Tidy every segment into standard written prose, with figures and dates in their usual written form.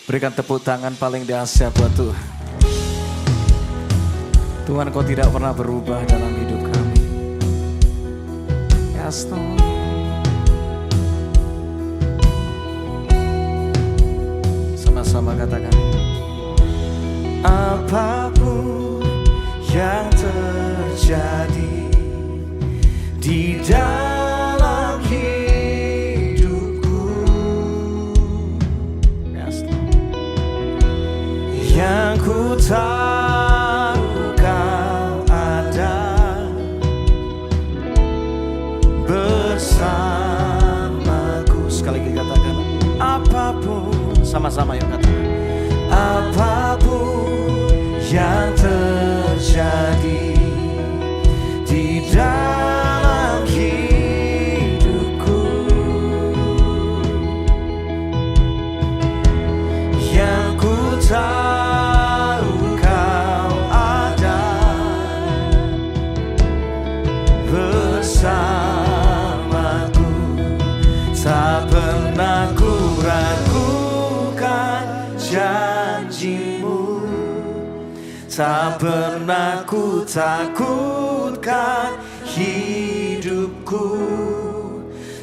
Berikan tepuk tangan paling dahsyat buat Tuhan. Tuhan, Kau tidak pernah berubah dalam hidup kami. Yes, Lord. Sama-sama katakan. Apapun yang terjadi di dalam hidupku, yes, yang ku tahu Kau ada bersamaku. Sekali lagi katakan, apapun. Sama-sama yuk katakan. Apapun yang terjadi di dalam hidupku, yang ku tahu Kau ada bersamaku. Tak pernah ku ragukan janji-Mu, tak pernah ku takutkan hidupku.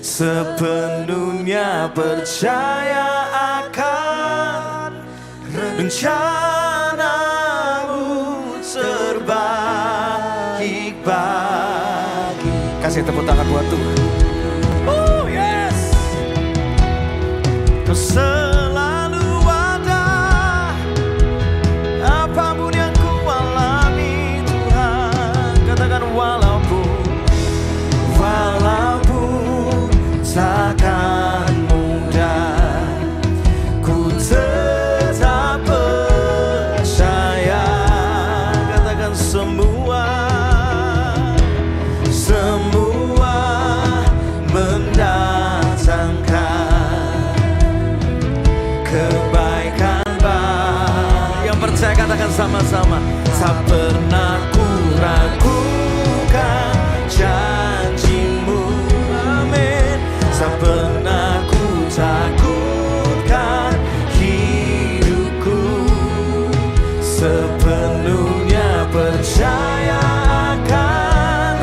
Sepenuhnya percaya akan rencana-Mu terbaik bagi. Kasih tepuk tangan buat Tuhan. Oh yes. Kau selalu ada, apapun yang ku alami Tuhan. Katakan walaupun takkan mudah, ku tetap percaya. Katakan semua mendatangkan kebaikan bagi yang percaya. Katakan sama-sama. Tak pernah ku ragukan janji-Mu, amin. Tak pernah ku takutkan hidupku. Sepenuhnya percaya akan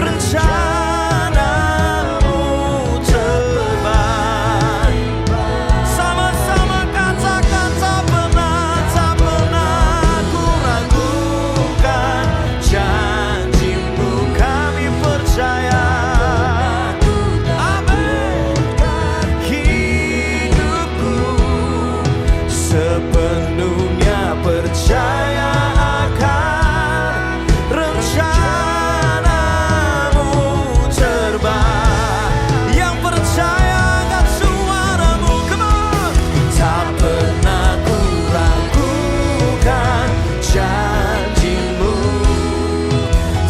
rencana-Mu terbaik. Sama-sama katakan, tak pernah ku ragukan janji-Mu. Kami percaya, amin. Hidupku sepenuhnya percaya akan rencana-Mu terbaik. Yang percaya akan suara-Mu, come on. Tak pernah ku ragukan janji-Mu,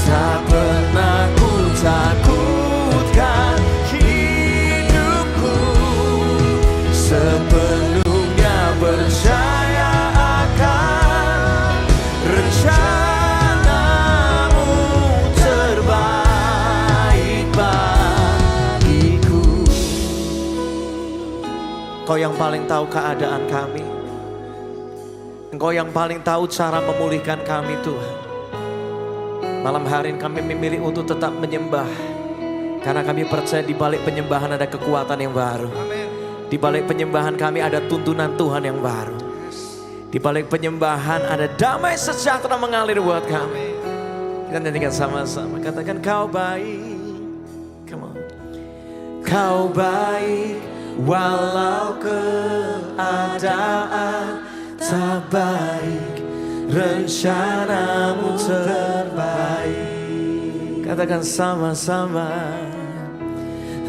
tak pernah ku takutkan hidupku. Sepenuhnya percaya akan rencana-Mu terbaik bagiku. Kau yang paling tahu keadaan kami, Engkau yang paling tahu cara memulihkan kami Tuhan. Malam hari ini kami memilih untuk tetap menyembah, karena kami percaya di balik penyembahan ada kekuatan yang baru. Di balik penyembahan kami ada tuntunan Tuhan yang baru. Di balik penyembahan ada damai sejahtera mengalir buat kami. Kita nyanyikan sama-sama. Katakan Kau baik. Come on. Kau baik walau keadaan tak baik, rencana-Mu terbaik. Katakan sama-sama.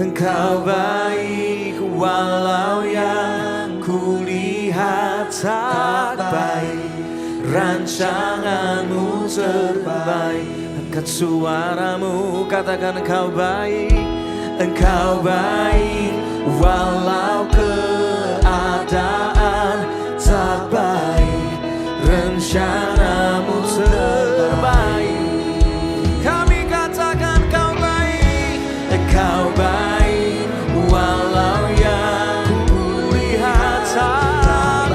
Engkau baik walau yang kulihat tak baik, rancangan-Mu terbaik. Angkat suara-Mu, katakan Engkau baik. Engkau baik walau keadaan tak baik, rencana-Mu terbaik. Kami katakan Kau baik. Kau baik walau yang kulihat tak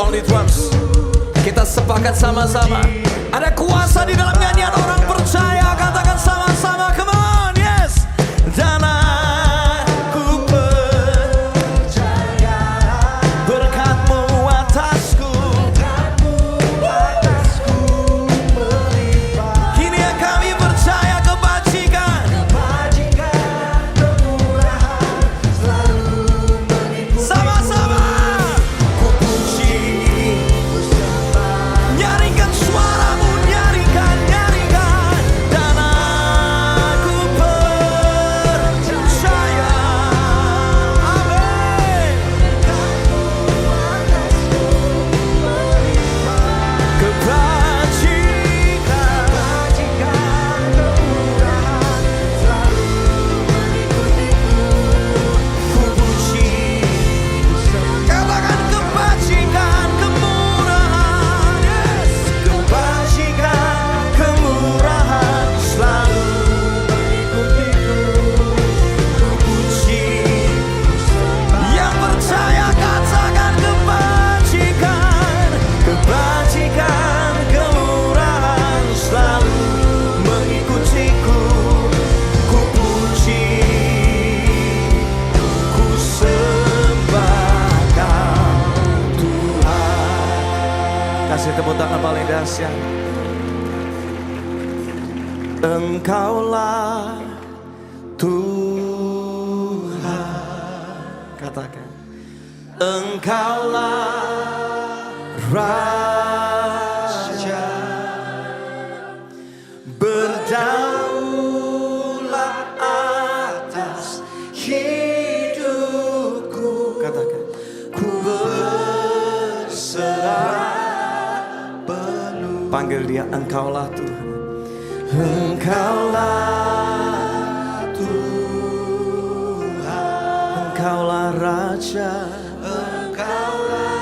on the drums. Kita sepakat sama-sama. Ada kuasa di dalam nyanyian orang percaya. Katakan sama-sama, come on, yes. Dan aku percaya berkat-Mu atasku. Kini kami percaya kebajikan, sama-sama. Ku puji, nyaringkan suaramu, nyaringkan. Dan aku percaya, amin. Kebajikan, ku puji. Katakan kebajikan, kemurahan, yes. Kebajikan, kemurahan selalu mengikutiku. Ku puji. Yang percaya katakan kebajikan, kebajikan, kemurahan selalu mengikutiku. Ku puji, ku sembah Kau Tuhan. Kasih tepuk tangan paling dahsyat. Engkaulah Tuhan. Katakan, Engkaulah Raja, berdaulat atas hidupku. Katakan, ku berserah penuh. Panggil dia, Engkaulah Tuhan. Engkaulah Tuhan, Engkaulah Raja, Engkaulah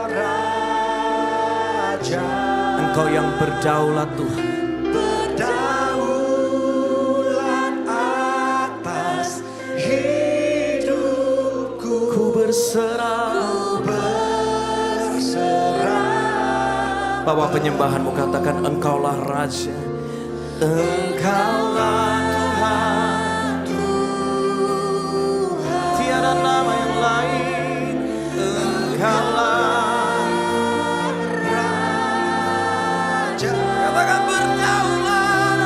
Raja. Engkau yang berdaulat Tuhan, berdaulat atas hidupku. Ku berserah. Bawa penyembahanmu, katakan, Engkaulah Raja, Engkaulah Tuhan, tiada nama yang lain. Engkaulah Raja, katakan berdaulat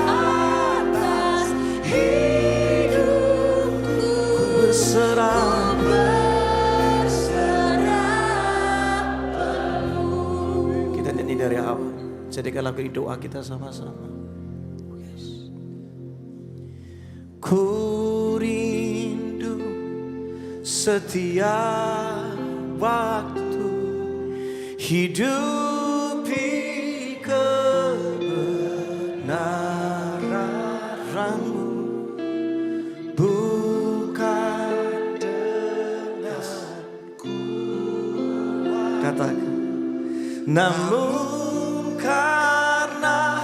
atas hidupku. Ku berserah. Dari awal, jadikan lagu doa kita sama-sama. Yes. Ku rindu setiap waktu hidupi kebenaran-Mu, bukan denganku. Katakan, namun karena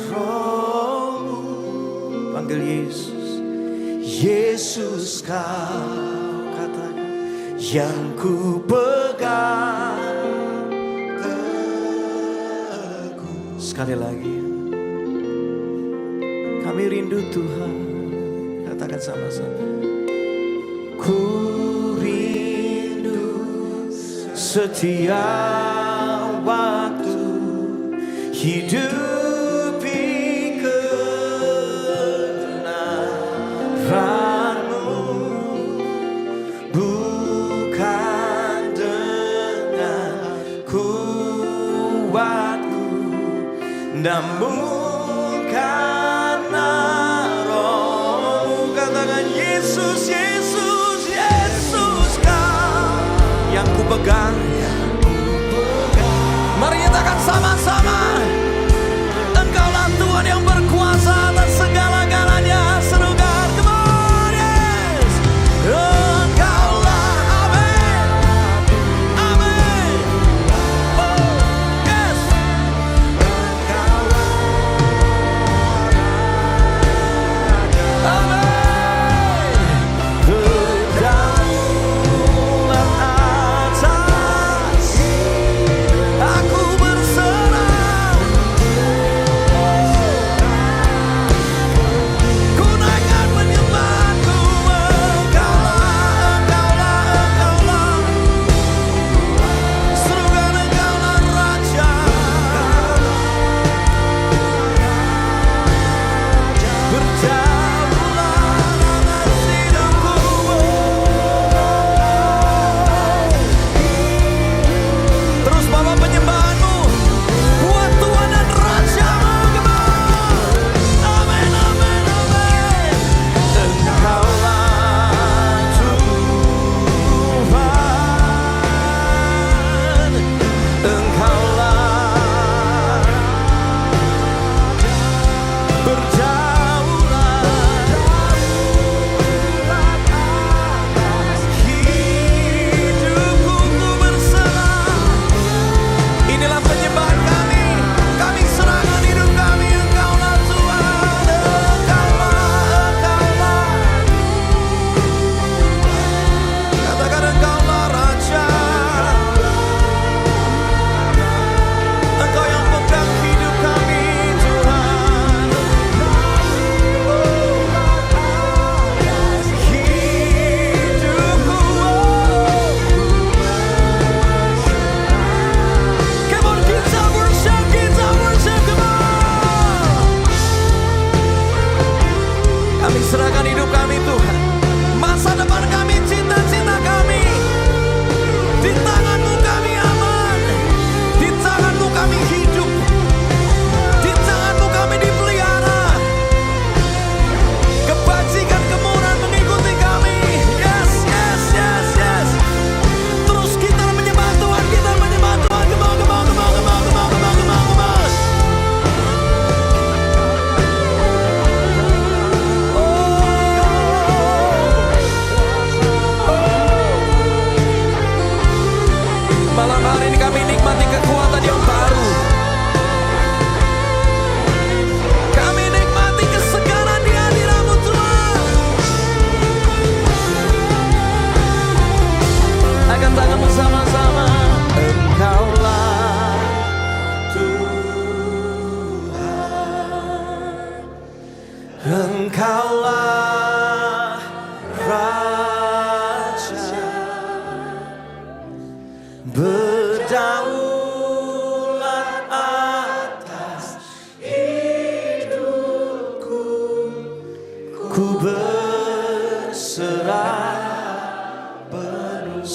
Roh-Mu. Panggil Yesus, Yesus Kau, katakan, yang ku pegang teguh. Sekali lagi, kami rindu Tuhan. Katakan sama-sama, ku rindu setiap waktu hidupi kebenaran-Mu, bukan dengan kuatku, namun karena Roh-Mu. Katakan, Yesus, Yesus, Yesus Kau yang ku pegang. Mari nyatakan sama-sama, Engkaulah Tuhan yang berkuasa atas segala-galanya. Serukan, come on, yes. Engkaulah, amin, amin, oh, yes. Engkaulah Raja, amin.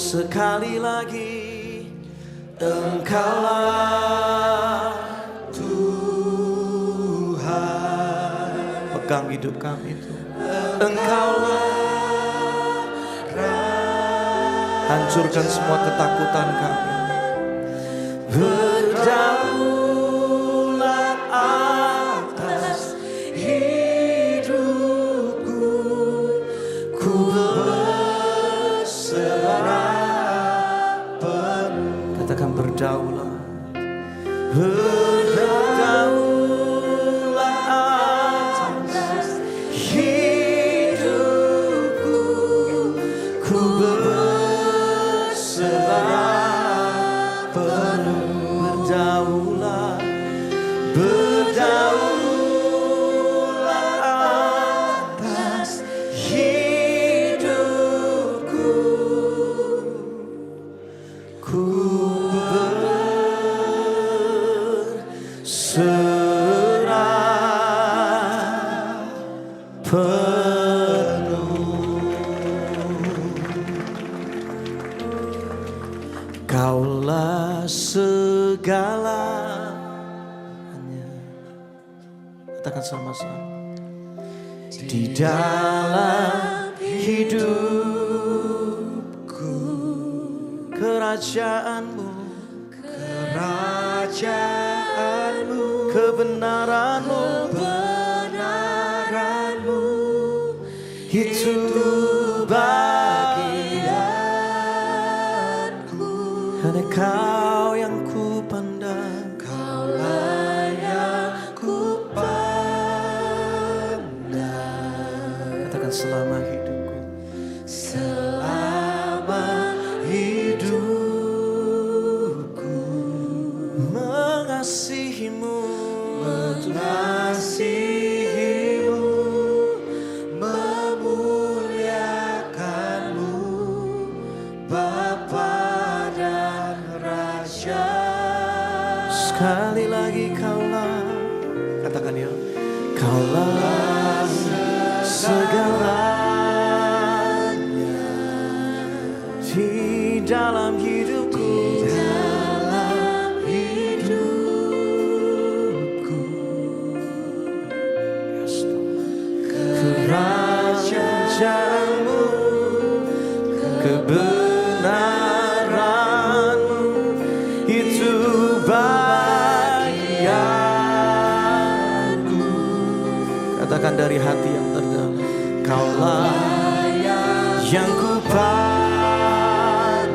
sekali lagi Engkaulah Tuhan. Pegang hidup kami Tuhan. Engkaulah. Hancurkan semua ketakutan kami. Berdaulat atas hidupku, ku berserah penuh. Katakan berdaulat. Berdaulat atas hidupku, ku berserah penuh. Berdaulat, berdaulat atas hidupku, ku berserah penuh. Kaulah segalanya. Katakan sama-sama. Di dalam hidupku, kerajaanmu, kebenaranmu, itu bagianku. Hanya Kau yang ku pandang, Kaulah yang ku pandang. Katakan selama hidupku, selama hidupku mengasihimu, memuliakanmu, Bapa dan Raja. Sekali lagi Kaulah, katakan ya, Kaulah segalanya di dalam hidupku, kerajaanmu, kebenaranmu, itu bagianku. Katakan dari hati yang terdalam, Kaulah yang ku pandang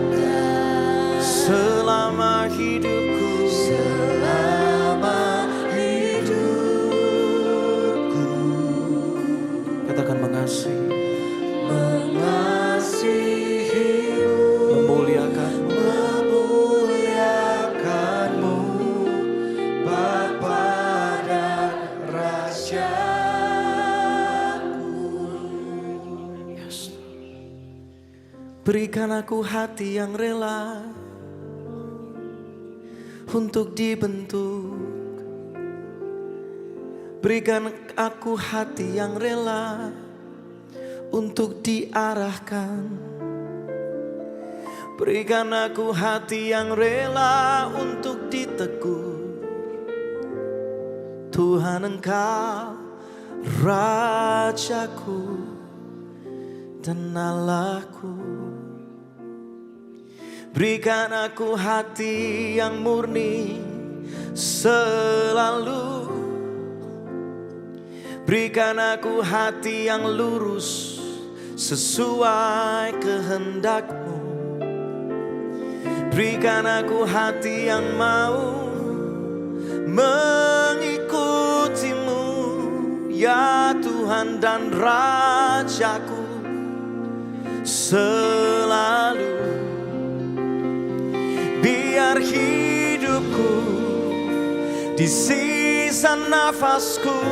selama hidupku, selama hidupku. Katakan mengasihi, memuliakanmu, Bapa dan Rajaku. Yes. Berikan aku hati yang rela untuk dibentuk. Berikan aku hati yang rela untuk diarahkan. Berikan aku hati yang rela untuk ditegur. Tuhan Engkau Rajaku dan Allahku. Berikan aku hati yang murni selalu. Berikan aku hati yang lurus sesuai kehendak-Mu. Berikan aku hati yang mau mengikuti-Mu, ya Tuhan dan Rajaku selalu. Biar hidupku di sisa nafasku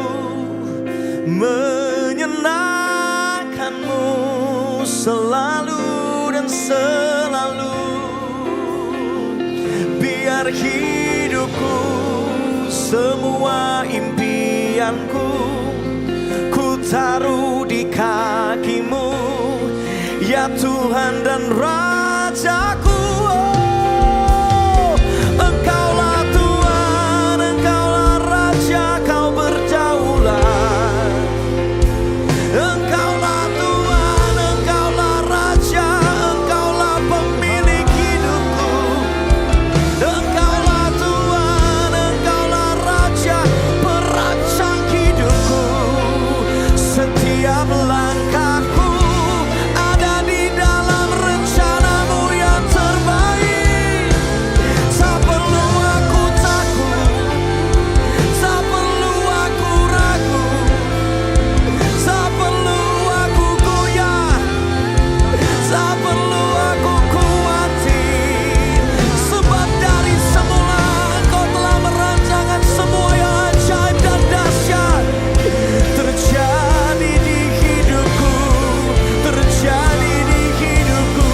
menyenangkan-Mu selalu dan selalu. Biar hidupku, semua impianku, ku taruh di kaki-Mu, ya Tuhan dan Raja. rajaku. Oh, Engkaulah Tuhan, Engkaulah Raja, Kau berdaulat. Engkaulah Tuhan, Engkaulah Raja, Engkaulah pemilik hidupku. Engkaulah Tuhan, Engkaulah Raja, perancang hidupku. Setiap langkahku ada di dalam rencanamu yang terbaik. Tak perlu aku takut, tak perlu aku ragu, tak perlu aku goyah, tak perlu aku khawatir. Sebab dari semula Engkau telah merancangkan semua yang ajaib dan dahsyat terjadi di hidupku, terjadi di hidupku.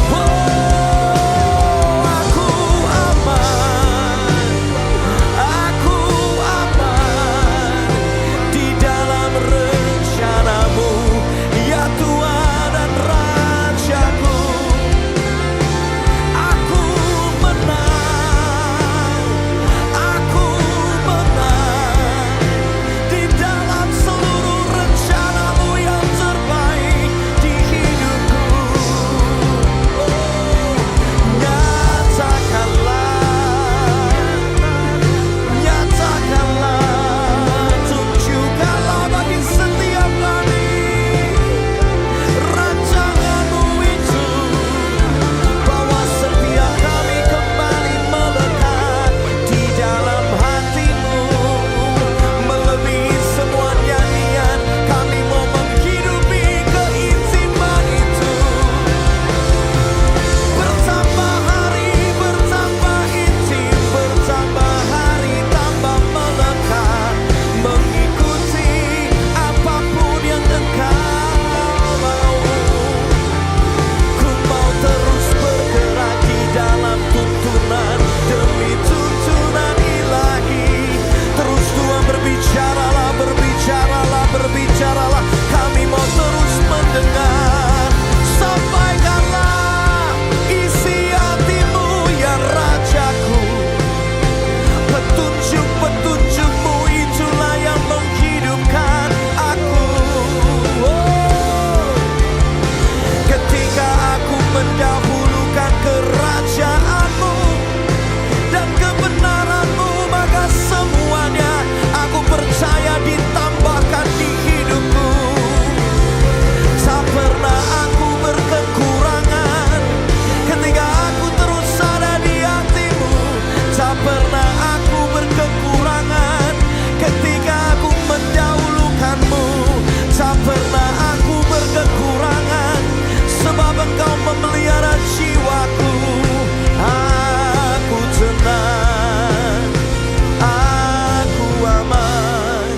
Oh, aku aman, aku aman di dalam rencanamu, ya Tuhan dan Rajaku. Aku menang, aku menang di dalam seluruh rencanamu yang terbaik di hidupku. Oh, nyatakanlah, tunjukkanlah bagi setiap kami rancanganmu itu, bahwa setiap kami kembali melekat di dalam hatimu. Melebihi semua nyanyian, kami mau menghidupi keintiman itu. Bertambah hari, bertambah intim, bertambah hari, tambah melekat, mengikuti apapun yang Engkau mau. Ku mau terus bergerak di dalam tuntunan demi tuntunan ilahi. Terus Tuhan berbicaralah, berbicaralah, berbicaralah. Kami mau terus mendengar. Sampaikanlah isi hatimu, ya Rajaku. Petunjuk-petunjukmu itulah yang menghidupkan aku. Oh, ketika aku mendahulukan kerajaanmu dan kebenaranmu, maka semuanya aku percaya ditambahkan di hidupku. Tak pernah aku berkekurangan ketika aku terus ada di hatimu. Tak pernah aku berkekurangan ketika aku mendahulukanmu. Tak pernah aku berkekurangan sebab Engkau memelihara jiwaku. Aku tenang, aku aman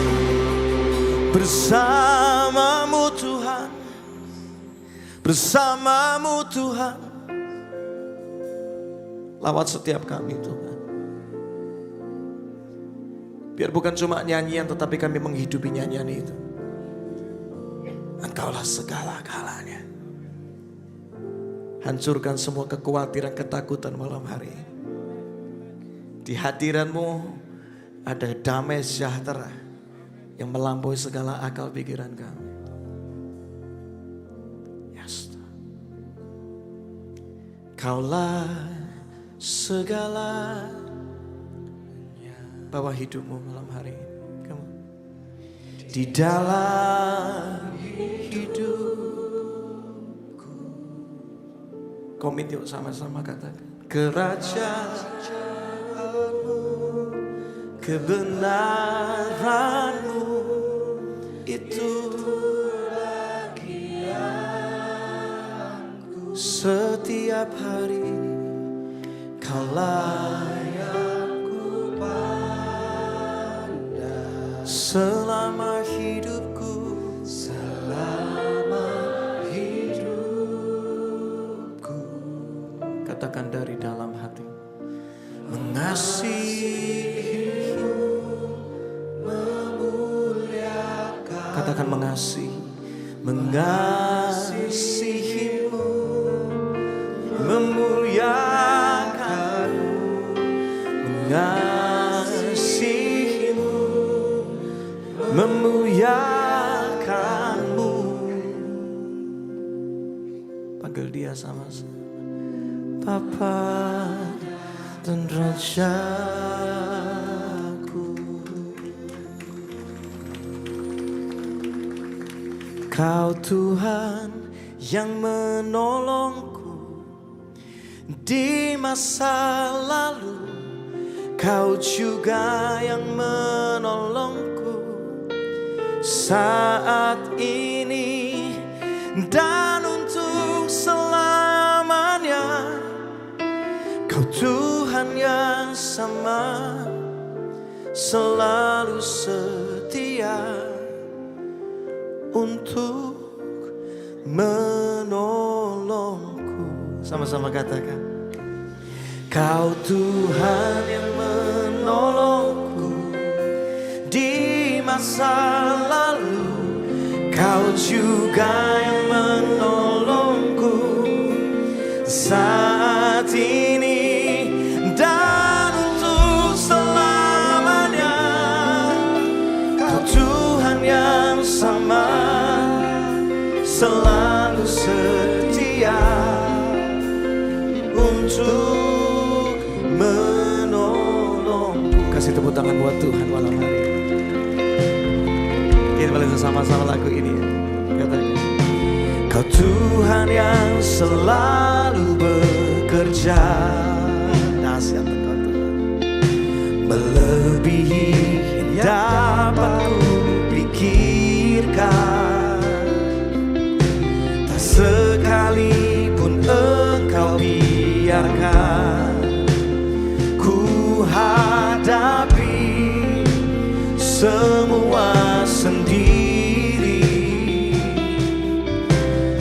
bersamamu Tuhan, bersamamu Tuhan. Lawat setiap kami Tuhan. Biar bukan cuma nyanyian, tetapi kami menghidupi nyanyian itu. Engkaulah segala-galanya. Hancurkan semua kekhawatiran, ketakutan malam hari ini. Di hadirat-Mu ada damai sejahtera yang melampaui segala akal pikiran kami. Yes. Kaulah segala. Bawa hidupmu malam hari ini. Kamu. Di dalam hidupku. Komit yuk sama-sama katakan. Kerajaanmu, kebenaranmu, itu lagi aku. Setiap hari Kaulah yang ku pandang. Selama hidupku, selama hidupku. Katakan dari dalam hati. Mengasihimu, memuliakan. Katakan mengasihi, mengasihimu, memuliakanmu, mengasihimu, memuliakanmu. Panggil dia sama-sama. Bapa dan Rajaku, Kau Tuhan yang menolongku di masa lalu, Kau juga yang menolongku saat ini dan untuk selamanya. Kau Tuhan yang sama, selalu setia untuk menolongku. Sama-sama katakan. Kau Tuhan yang menolongku di masa lalu, Kau juga yang menolongku saat ini dan untuk selamanya. Kau Tuhan yang sama, selalu setia untuk menolongku. Kasih tepuk tangan buat Tuhan malam hari ini. Kita boleh sama-sama lagu ini ya. Katakan. Kau Tuhan yang selalu bekerja, dahsyat Engkau Tuhan, melebihi yang dapat kupikirkan. Tak sekalipun Engkau biarkan ku hadapi semua sendiri.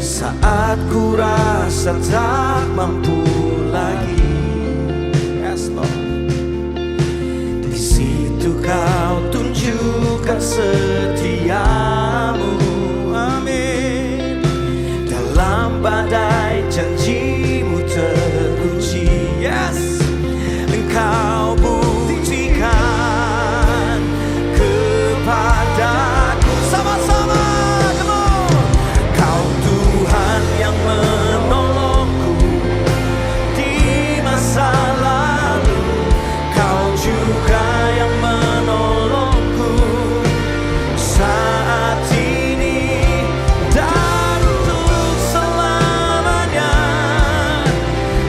Saat ku rasa tak mampu lagi, yes Lord, di situ Kau tunjukkan setiamu, amin. Dalam badai janjimu teruji, yes, Engkau buktikan kepadaku. Sama-sama, come on. Kau Tuhan yang menolongku di masa lalu, Kau juga yang menolongku saat ini dan untuk selamanya.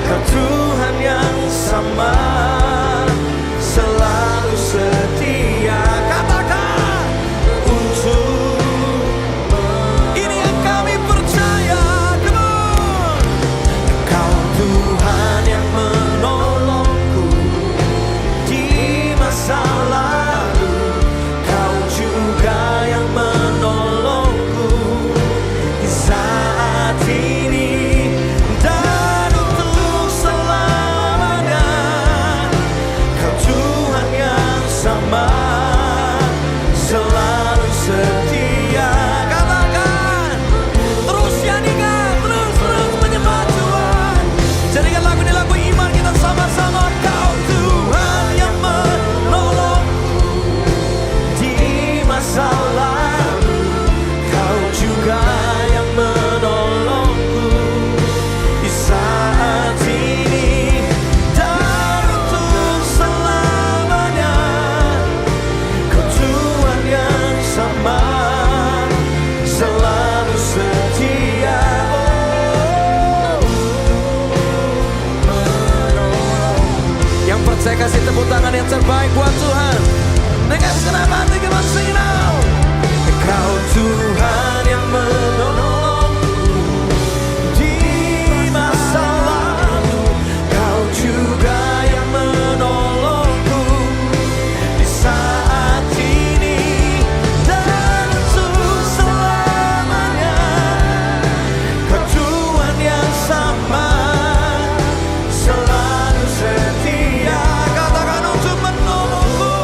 Kau Tuhan yang sama, selalu setia. Katakan untuk ini yang kami percaya. Come on. Kau Tuhan yang menolongku di masa lalu, Kau juga yang menolongku di saat ini dan untuk selamanya. Kau Tuhan yang sama, selalu setia. Katakan, terus nyanyikan, terus menyembah Tuhan. Jadikan lagu ini lagu iman kita sama-sama. Kau Tuhan yang menolongku di masa lalu, Kau juga yang menolongku di saat ini dan untuk selamanya. Kau Tuhan yang sama, selalu setia. Yang percaya kasih tepuk tangan yang terbaik buat Tuhan. Dengan senang hati kita sing now. Kau Tuhan yang menolongku di masa lalu, Kau juga yang menolongku di saat ini dan untuk selamanya. Kau Tuhan yang sama, selalu setia. Katakan untuk menolongku.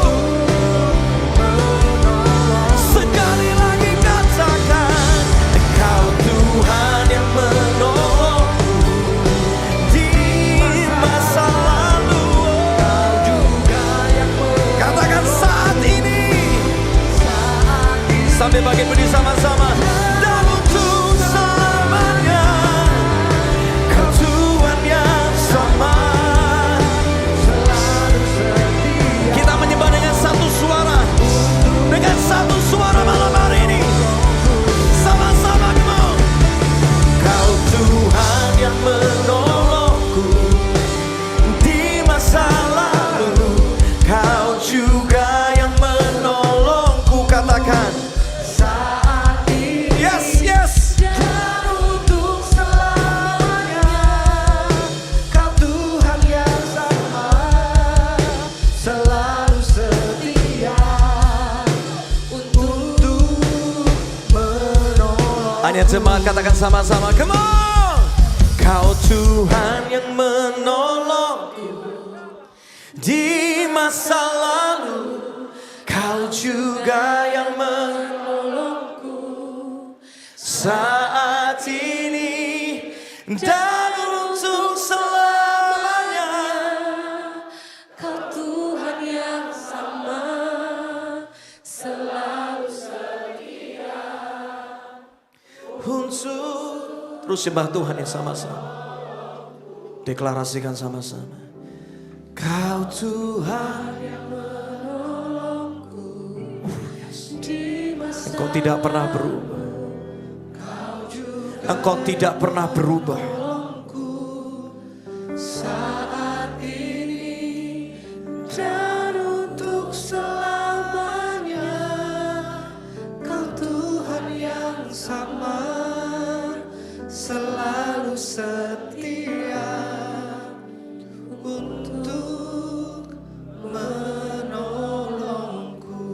Semuanya jemaat katakan sama-sama, come on. Kau Tuhan yang menolongku di masa lalu, Kau juga yang menolongku saat ini dan untuk selamanya. Kau Tuhan yang sama, selalu setia. Untuk terus sembah Tuhan yang sama-sama. Deklarasikan sama-sama. Kau Tuhan yang menolongku. Engkau tidak pernah berubah. Engkau tidak pernah berubah. Saat ini dan untuk selamanya, Kau Tuhan yang sama, selalu setia untuk menolongku.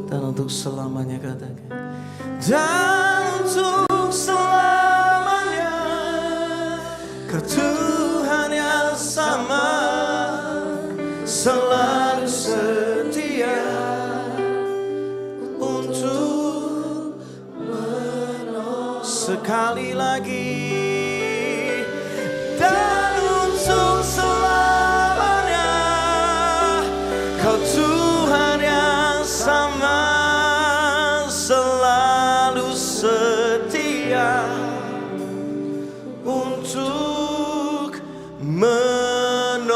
Dan untuk selamanya katakan. Dan untuk selamanya, Kau Tuhan yang sama, selalu setia untuk menolong. Sekali lagi. Dan untuk selamanya, Kau Tuhan yang sama, selalu setia untuk menolongku.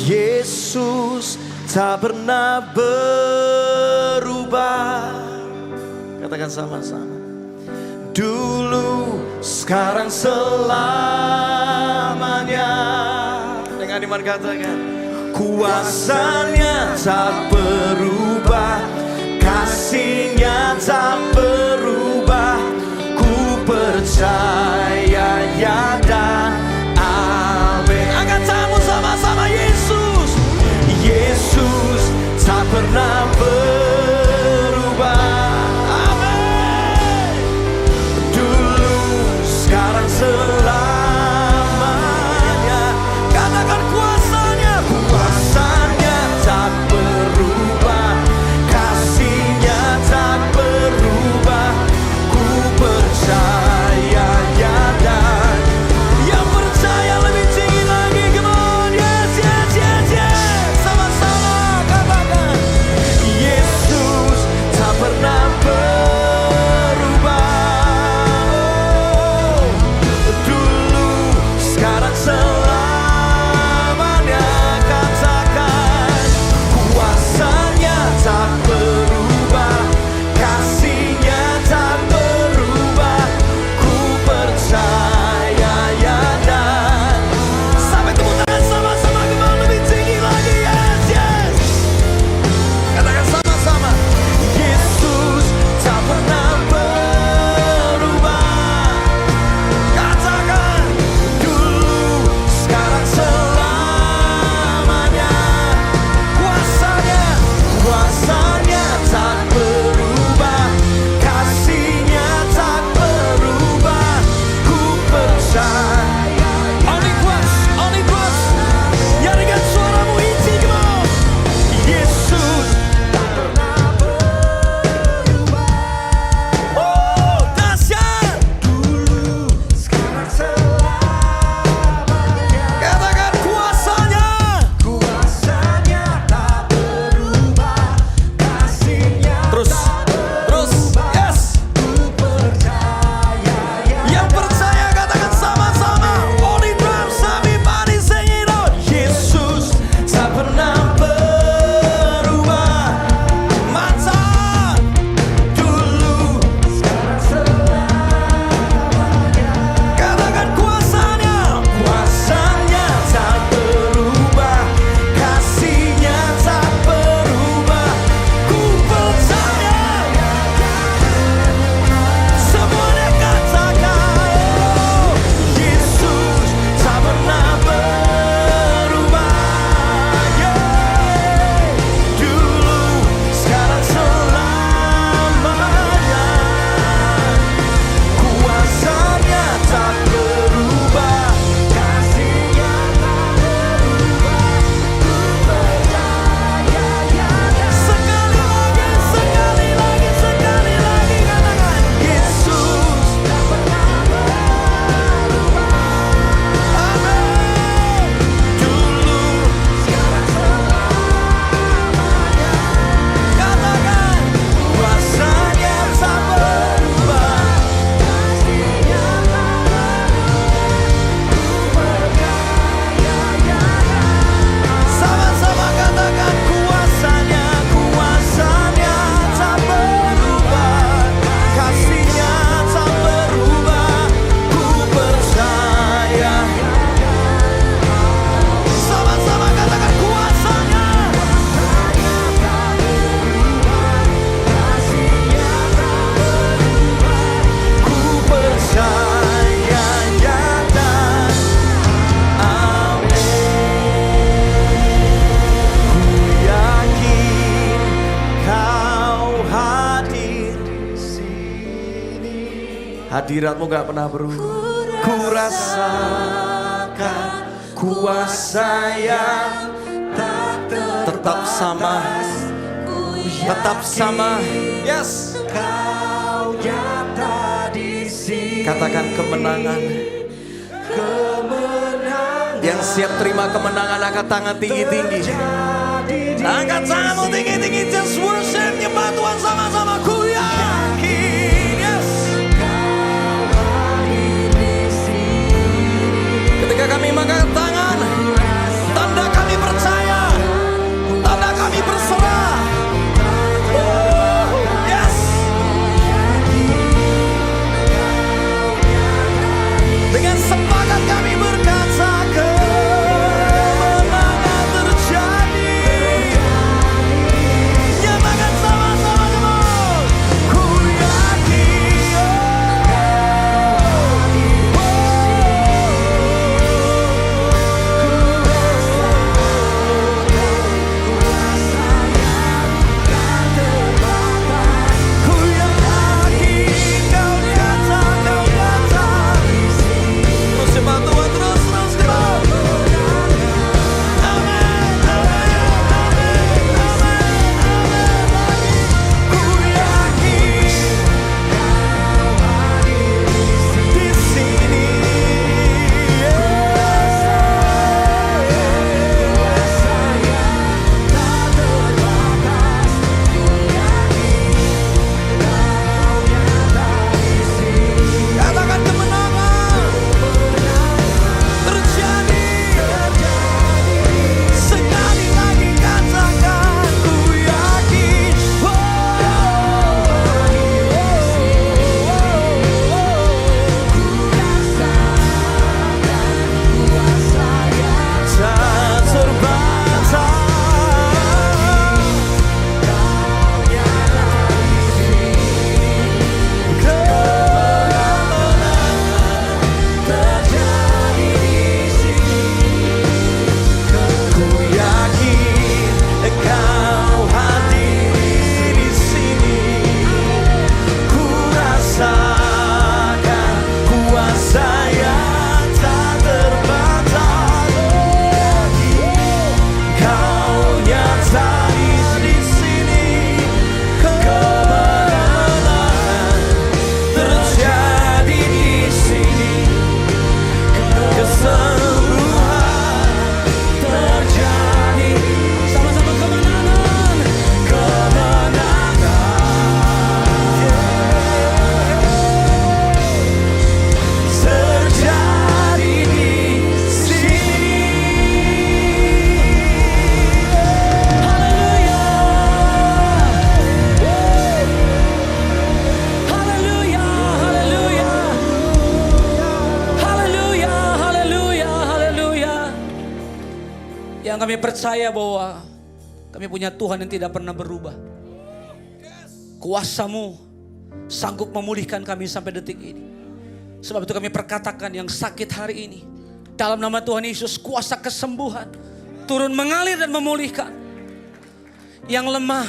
Yesus tak pernah berubah. Katakan sama-sama. Dulu, sekarang, selamanya. Dengan iman katakan. Kuasanya tak berubah, kasihnya tak berubah. Ku percaya ya dan amin. Angkat tanganmu sama-sama. Yesus, Yesus tak pernah berubah. Amin. Dulu, sekarang, selamanya. Katakan kuasanya, kuasanya tak berubah, Hadirat-Mu gak pernah berubah. Ku rasakan kuasa yang tetap sama. Tetap sama. Yes. Kau nyata di sini. Katakan kemenangan. Kemenangan. Yang siap terima kemenangan angkat tangan tinggi-tinggi. Angkat tanganmu tinggi-tinggi. Just worship, nyembah Tuhan sama-sama. Ku yakin. Yes. Ketika kami mengangkat tangan, tanda kami percaya, tanda kami berserah. Oh, yes. Dengan semangat kami berkata kemenangan terjadi. Nyatakan sama-sama teman. Ku yakin. Ku yakin kau nyata, kau nyata. Terus sembah Tuhan, terus kita. Amin, amin, amin, amin, amin lagi. Ku yakin di sini. Katakan kemenangan terjadi. Sekali lagi katakan ku yakin. Tak terbatas. Ku yakin Engkau hadir di sini. Ku rasakan kuasa yang tak terbatas. Kau nyata di sini. Kemenangan terjadi di sini. Kesembuhan terjadi. Sama-sama kemenangan. Terjadi di sini. Haleluya. Haleluya, haleluya. Haleluya, haleluya, haleluya. Yang kami percaya bahwa kami punya Tuhan yang tidak pernah berubah. Kuasa-Mu sanggup memulihkan kami sampai detik ini. Sebab itu kami perkatakan yang sakit hari ini, dalam nama Tuhan Yesus, kuasa kesembuhan turun mengalir dan memulihkan. Yang lemah,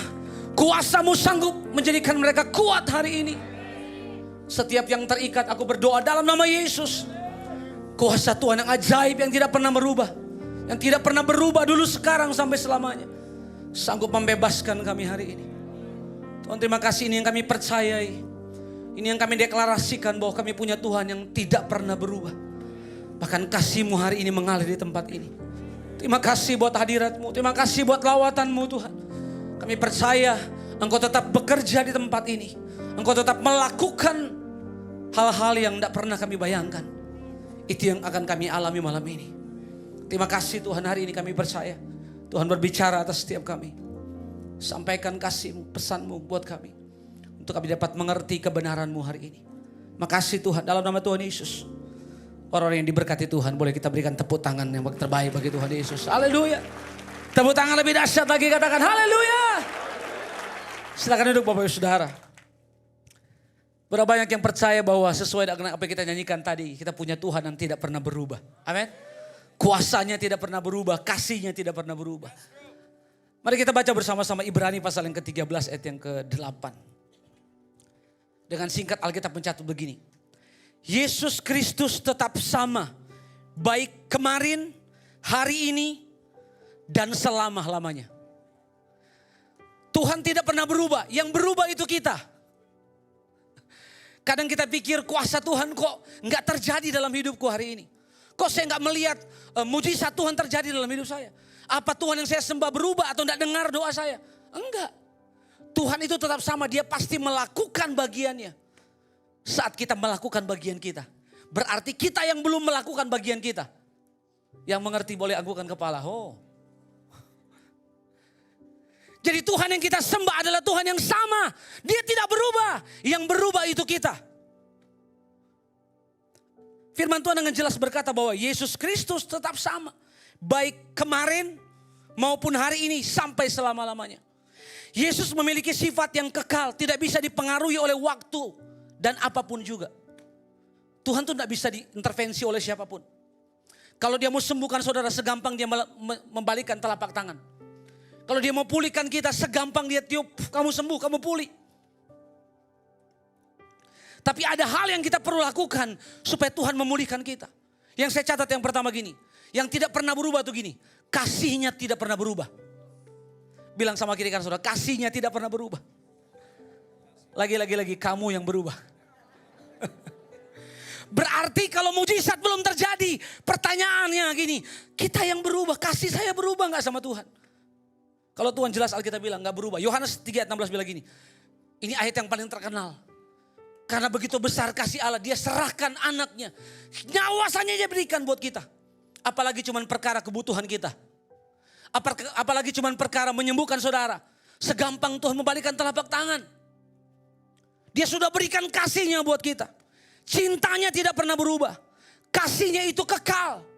kuasa-Mu sanggup menjadikan mereka kuat hari ini. Setiap yang terikat, aku berdoa dalam nama Yesus. Kuasa Tuhan yang ajaib, yang tidak pernah berubah, yang tidak pernah berubah dulu, sekarang, sampai selamanya, sanggup membebaskan kami hari ini. Tuhan, terima kasih. Ini yang kami percayai. Ini yang kami deklarasikan bahwa kami punya Tuhan yang tidak pernah berubah. Bahkan kasih-Mu hari ini mengalir di tempat ini. Terima kasih buat hadirat-Mu. Terima kasih buat lawatan-Mu Tuhan. Kami percaya Engkau tetap bekerja di tempat ini. Engkau tetap melakukan hal-hal yang tidak pernah kami bayangkan. Itu yang akan kami alami malam ini. Terima kasih Tuhan, hari ini kami percaya Tuhan berbicara atas setiap kami. Sampaikan kasih-Mu, pesan-Mu buat kami. Untuk kami dapat mengerti kebenaran-Mu hari ini. Makasih Tuhan, dalam nama Tuhan Yesus. Orang-orang yang diberkati Tuhan, boleh kita berikan tepuk tangan yang terbaik bagi Tuhan Yesus. Haleluya. Tepuk tangan lebih dahsyat lagi, katakan haleluya. Silakan duduk Bapak Ibu Saudara. Berapa banyak yang percaya bahwa sesuai dengan apa yang kita nyanyikan tadi, kita punya Tuhan yang tidak pernah berubah. Amin. Kuasanya tidak pernah berubah, kasihnya tidak pernah berubah. Mari kita baca bersama-sama Ibrani pasal yang ke-13 ayat yang ke-8. Dengan singkat Alkitab mencatat begini. Yesus Kristus tetap sama. Baik kemarin, hari ini, dan selama-lamanya. Tuhan tidak pernah berubah. Yang berubah itu kita. Kadang kita pikir kuasa Tuhan kok nggak terjadi dalam hidupku hari ini. Kok saya nggak melihat mujizat Tuhan terjadi dalam hidup saya. Apa Tuhan yang saya sembah berubah atau nggak dengar doa saya? Enggak. Tuhan itu tetap sama. Dia pasti melakukan bagiannya. Saat kita melakukan bagian kita. Berarti kita yang belum melakukan bagian kita. Yang mengerti boleh anggukan kepala. Oh. Jadi Tuhan yang kita sembah adalah Tuhan yang sama. Dia tidak berubah. Yang berubah itu kita. Firman Tuhan dengan jelas berkata bahwa Yesus Kristus tetap sama. Baik kemarin maupun hari ini sampai selama-lamanya. Yesus memiliki sifat yang kekal. Tidak bisa dipengaruhi oleh waktu dan apapun juga. Tuhan tuh tidak bisa diintervensi oleh siapapun. Kalau dia mau sembuhkan saudara segampang dia membalikkan telapak tangan. Kalau dia mau pulihkan kita segampang dia tiup, kamu sembuh, kamu pulih. Tapi ada hal yang kita perlu lakukan supaya Tuhan memulihkan kita. Yang saya catat yang pertama gini, yang tidak pernah berubah tuh gini, kasihnya tidak pernah berubah. Bilang sama kiri kan saudara, kasihnya tidak pernah berubah. Lagi kamu yang berubah. Berarti kalau mujizat belum terjadi, pertanyaannya gini, kita yang berubah, kasih saya berubah gak sama Tuhan? Kalau Tuhan jelas Alkitab bilang gak berubah. Yohanes 3 ayat 16 bilang gini. Ini ayat yang paling terkenal. Karena begitu besar kasih Allah. Dia serahkan anaknya. Nyawasanya dia berikan buat kita. Apalagi cuman perkara kebutuhan kita. Apalagi cuman perkara menyembuhkan saudara. Segampang Tuhan membalikkan telapak tangan. Dia sudah berikan kasihnya buat kita. Cintanya tidak pernah berubah. Kasihnya itu kekal.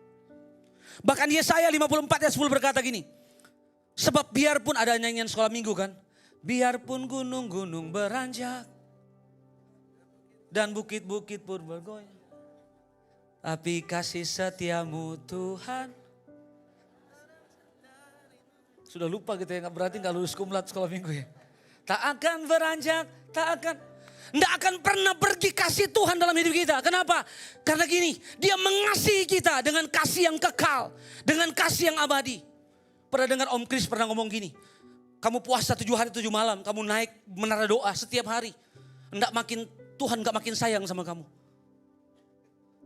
Bahkan Yesaya 54 ayat 10 berkata gini. Sebab biarpun ada nyanyian sekolah minggu kan. Biarpun gunung-gunung beranjak. Dan bukit-bukit pun bergoyang. Tapi kasih setiamu Tuhan. Sudah lupa gitu ya. Berarti gak lulus kumlat sekolah minggu ya. Tak akan beranjak. Tidak akan pernah pergi kasih Tuhan dalam hidup kita. Kenapa? Karena gini. Dia mengasihi kita dengan kasih yang kekal. Dengan kasih yang abadi. Pernah dengar Om Kris pernah ngomong gini. Kamu puasa 7 hari 7 malam. Kamu naik menara doa setiap hari. Tuhan gak makin sayang sama kamu.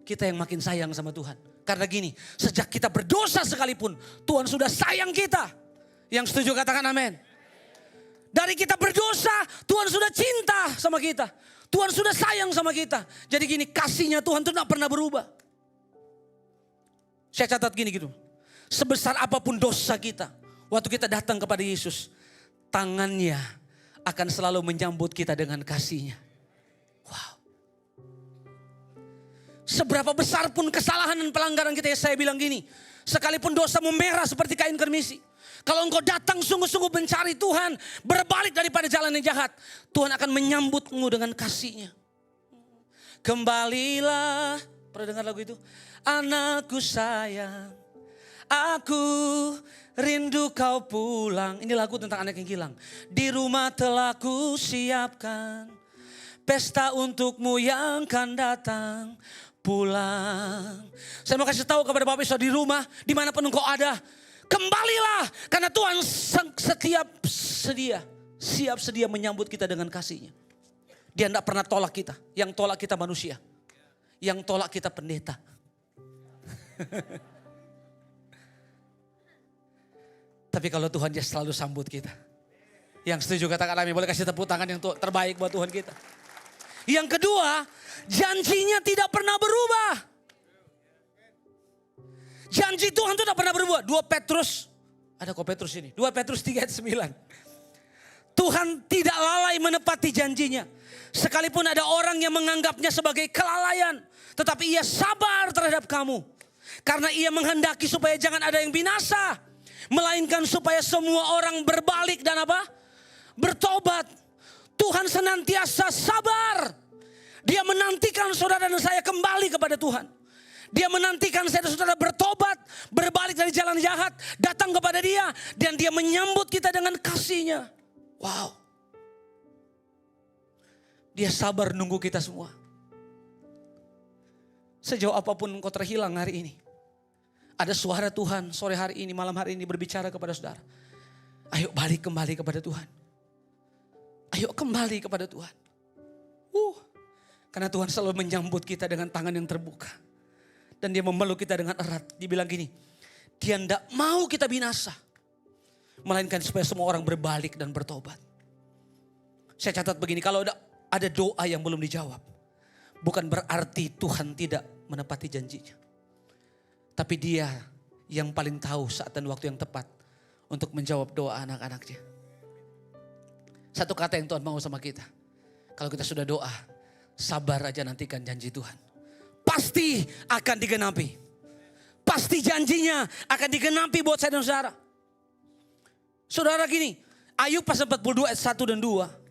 Kita yang makin sayang sama Tuhan. Karena gini. Sejak kita berdosa sekalipun. Tuhan sudah sayang kita. Yang setuju katakan amin. Dari kita berdosa. Tuhan sudah cinta sama kita. Tuhan sudah sayang sama kita. Jadi gini. Kasihnya Tuhan itu gak pernah berubah. Saya catat gini gitu. Sebesar apapun dosa kita. Waktu kita datang kepada Yesus. Tangannya akan selalu menyambut kita dengan kasihnya. Wow. Seberapa besar pun kesalahan dan pelanggaran kita. Saya bilang gini. Sekalipun dosa memerah seperti kain kermisi. Kalau engkau datang sungguh-sungguh mencari Tuhan. Berbalik daripada jalan yang jahat. Tuhan akan menyambutmu dengan kasihnya. Kembalilah. Pernah dengar lagu itu? Anakku sayang. Aku rindu kau pulang. Ini lagu tentang anak yang hilang. Di rumah telah ku siapkan pesta untukmu yang akan datang. Pulang. Saya mau kasih tahu kepada Bapak Ibu di rumah. Dimanapun engkau ada. Kembalilah. Karena Tuhan siap sedia menyambut kita dengan kasihnya. Dia tidak pernah tolak kita. Yang tolak kita manusia. Yang tolak kita pendeta. Tapi kalau Tuhan dia selalu sambut kita. Yang setuju katakan amin. Boleh kasih tepuk tangan yang terbaik buat Tuhan kita. Yang kedua, janjinya tidak pernah berubah. Janji Tuhan itu tidak pernah berubah. 2 Petrus, ada kok Petrus ini. 2 Petrus 3 ayat 9. Tuhan tidak lalai menepati janjinya. Sekalipun ada orang yang menganggapnya sebagai kelalaian. Tetapi ia sabar terhadap kamu. Karena ia menghendaki supaya jangan ada yang binasa. Melainkan supaya semua orang berbalik dan apa? Bertobat. Tuhan senantiasa sabar. Dia menantikan saudara dan saya kembali kepada Tuhan. Dia menantikan saya dan saudara bertobat. Berbalik dari jalan jahat. Datang kepada dia. Dan dia menyambut kita dengan kasihnya. Wow. Dia sabar nunggu kita semua. Sejauh apapun engkau terhilang hari ini, ada suara Tuhan sore hari ini, malam hari ini berbicara kepada saudara. Ayo balik kembali kepada Tuhan. Ayo kembali kepada Tuhan. Karena Tuhan selalu menyambut kita dengan tangan yang terbuka. Dan dia memeluk kita dengan erat. Dia bilang gini, dia tidak mau kita binasa. Melainkan supaya semua orang berbalik dan bertobat. Saya catat begini, kalau ada doa yang belum dijawab, bukan berarti Tuhan tidak menepati janjinya. Tapi dia yang paling tahu saat dan waktu yang tepat untuk menjawab doa anak-anaknya. Satu kata yang Tuhan mau sama kita. Kalau kita sudah doa, sabar aja nantikan janji Tuhan. Pasti akan digenapi. Pasti janjinya akan digenapi buat saya dan saudara. Saudara gini, Ayub pasal 42 ayat 1 dan 2.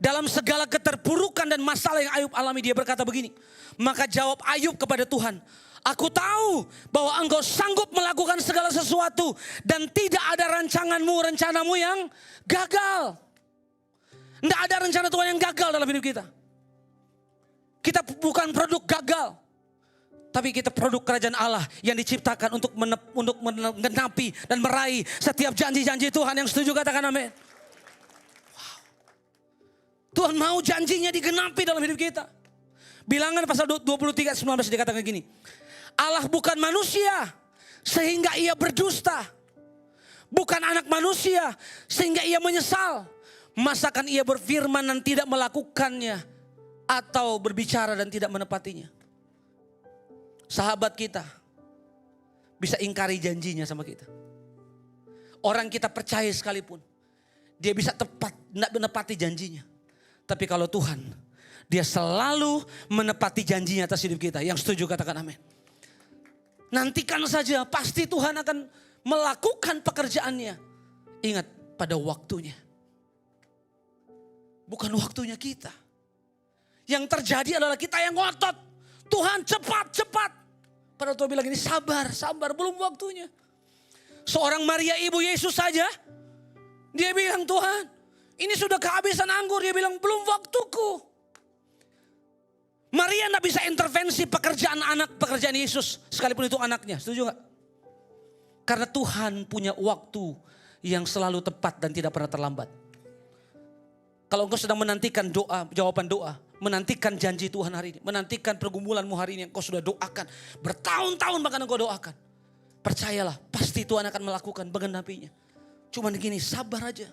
Dalam segala keterpurukan dan masalah yang Ayub alami, dia berkata begini. Maka jawab Ayub kepada Tuhan, aku tahu bahwa engkau sanggup melakukan segala sesuatu. Dan tidak ada rencanamu yang gagal. Tidak ada rencana Tuhan yang gagal dalam hidup kita. Kita bukan produk gagal. Tapi kita produk kerajaan Allah yang diciptakan untuk menggenapi dan meraih setiap janji-janji Tuhan. Yang setuju katakan amin. Tuhan mau janjinya digenapi dalam hidup kita. Bilangan pasal 23 19 dikatakan gini. Allah bukan manusia sehingga ia berdusta. Bukan anak manusia sehingga ia menyesal. Masakan ia berfirman dan tidak melakukannya. Atau berbicara dan tidak menepatinya. Sahabat kita bisa ingkari janjinya sama kita. Orang kita percaya sekalipun, dia bisa tepat, tidak menepati janjinya. Tapi kalau Tuhan, dia selalu menepati janjinya atas hidup kita. Yang setuju katakan amin. Nantikan saja, pasti Tuhan akan melakukan pekerjaannya. Ingat, pada waktunya. Bukan waktunya kita. Yang terjadi adalah kita yang ngotot. Tuhan cepat. Padahal Tuhan bilang ini sabar, belum waktunya. Seorang Maria ibu Yesus saja, dia bilang Tuhan, ini sudah kehabisan anggur. Dia bilang belum waktuku. Maria tidak bisa intervensi pekerjaan Yesus. Sekalipun itu anaknya, setuju gak? Karena Tuhan punya waktu yang selalu tepat dan tidak pernah terlambat. Kalau engkau sedang menantikan jawaban doa, menantikan janji Tuhan hari ini, menantikan pergumulanmu hari ini yang kau sudah doakan, bertahun-tahun bahkan engkau doakan. Percayalah, pasti Tuhan akan melakukan menggenapinya. Cuman gini, sabar aja.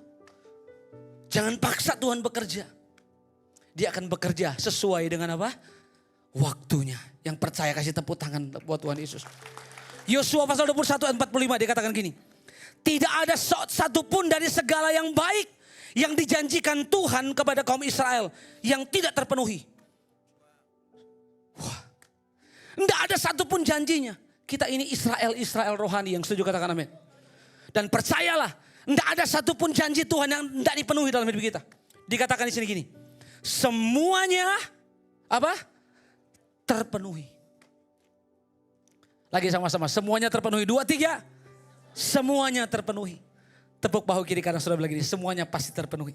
Jangan paksa Tuhan bekerja. Dia akan bekerja sesuai dengan apa? Waktunya. Yang percaya kasih tepuk tangan buat Tuhan Yesus. Yosua pasal 21 ayat 45 dia katakan gini. Tidak ada satu pun dari segala yang baik yang dijanjikan Tuhan kepada kaum Israel yang tidak terpenuhi. Wah, tidak ada satupun janjinya. Kita ini Israel rohani, yang setuju katakan amin. Dan percayalah, tidak ada satupun janji Tuhan yang tidak dipenuhi dalam hidup kita. Dikatakan di sini gini, semuanya apa? Terpenuhi. Lagi sama-sama, semuanya terpenuhi. 2, 3, semuanya terpenuhi. Tepuk bahu kiri kanan saudara bilang gini, semuanya pasti terpenuhi.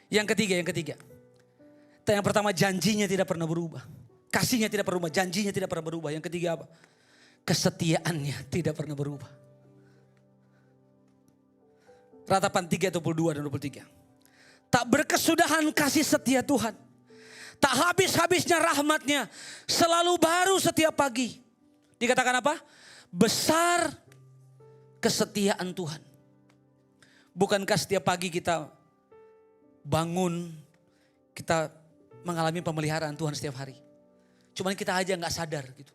Yang ketiga. Yang pertama, janjinya tidak pernah berubah. Kasihnya tidak pernah berubah, janjinya tidak pernah berubah. Yang ketiga apa? Kesetiaannya tidak pernah berubah. Ratapan 3:22 dan 23. Tak berkesudahan kasih setia Tuhan. Tak habis-habisnya rahmatnya. Selalu baru setiap pagi. Dikatakan apa? Besar kesetiaan Tuhan. Bukankah setiap pagi kita bangun, kita mengalami pemeliharaan Tuhan setiap hari. Cuman kita aja gak sadar gitu.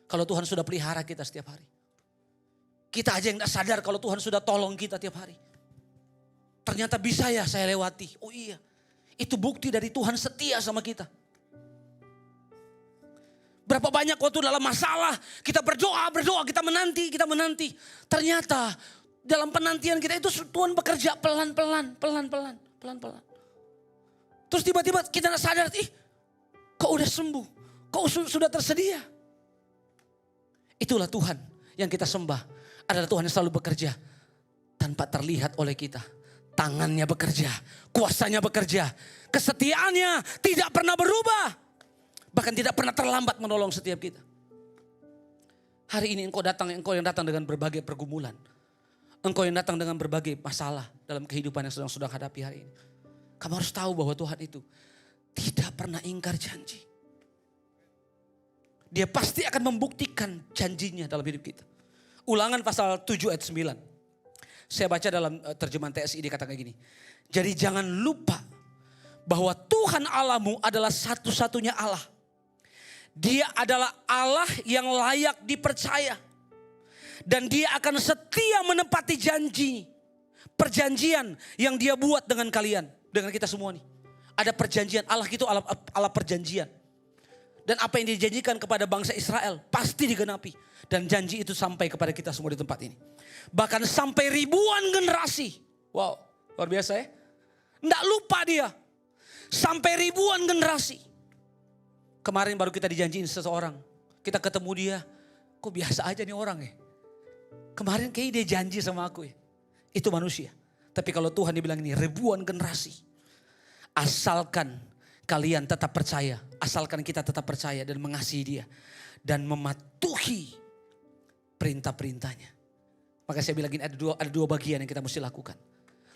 Kalau Tuhan sudah pelihara kita setiap hari. Kita aja yang gak sadar kalau Tuhan sudah tolong kita tiap hari. Ternyata bisa ya saya lewati. Oh iya, itu bukti dari Tuhan setia sama kita. Berapa banyak waktu dalam masalah kita berdoa, kita menanti. Ternyata dalam penantian kita itu Tuhan bekerja pelan-pelan. Terus tiba-tiba kita gak sadar, kok udah sembuh, kok sudah tersedia. Itulah Tuhan yang kita sembah, adalah Tuhan yang selalu bekerja tanpa terlihat oleh kita. Tangannya bekerja, kuasanya bekerja, kesetiaannya tidak pernah berubah. Bahkan tidak pernah terlambat menolong setiap kita. Hari ini engkau yang datang dengan berbagai pergumulan. Engkau yang datang dengan berbagai masalah dalam kehidupan yang sedang hadapi hari ini. Kamu harus tahu bahwa Tuhan itu tidak pernah ingkar janji. Dia pasti akan membuktikan janjinya dalam hidup kita. Ulangan pasal 7 ayat 9. Saya baca dalam terjemahan TSI dikatakan gini. Jadi jangan lupa bahwa Tuhan Allahmu adalah satu-satunya Allah. Dia adalah Allah yang layak dipercaya. Dan dia akan setia menepati perjanjian yang dia buat dengan kalian. Dengan kita semua nih. Ada perjanjian, Allah itu Allah perjanjian. Dan apa yang dijanjikan kepada bangsa Israel pasti digenapi. Dan janji itu sampai kepada kita semua di tempat ini. Bahkan sampai ribuan generasi. Wow, luar biasa ya. Nggak lupa dia. Sampai ribuan generasi. Kemarin baru kita dijanjiin seseorang. Kita ketemu dia. Kok biasa aja nih orang ya. Kemarin kayaknya dia janji sama aku ya. Itu manusia. Tapi kalau Tuhan dibilang ini ribuan generasi. Asalkan kalian tetap percaya. Asalkan kita tetap percaya dan mengasihi dia. Dan mematuhi perintah-perintahnya. Maka saya bilang gini, ada dua bagian yang kita mesti lakukan.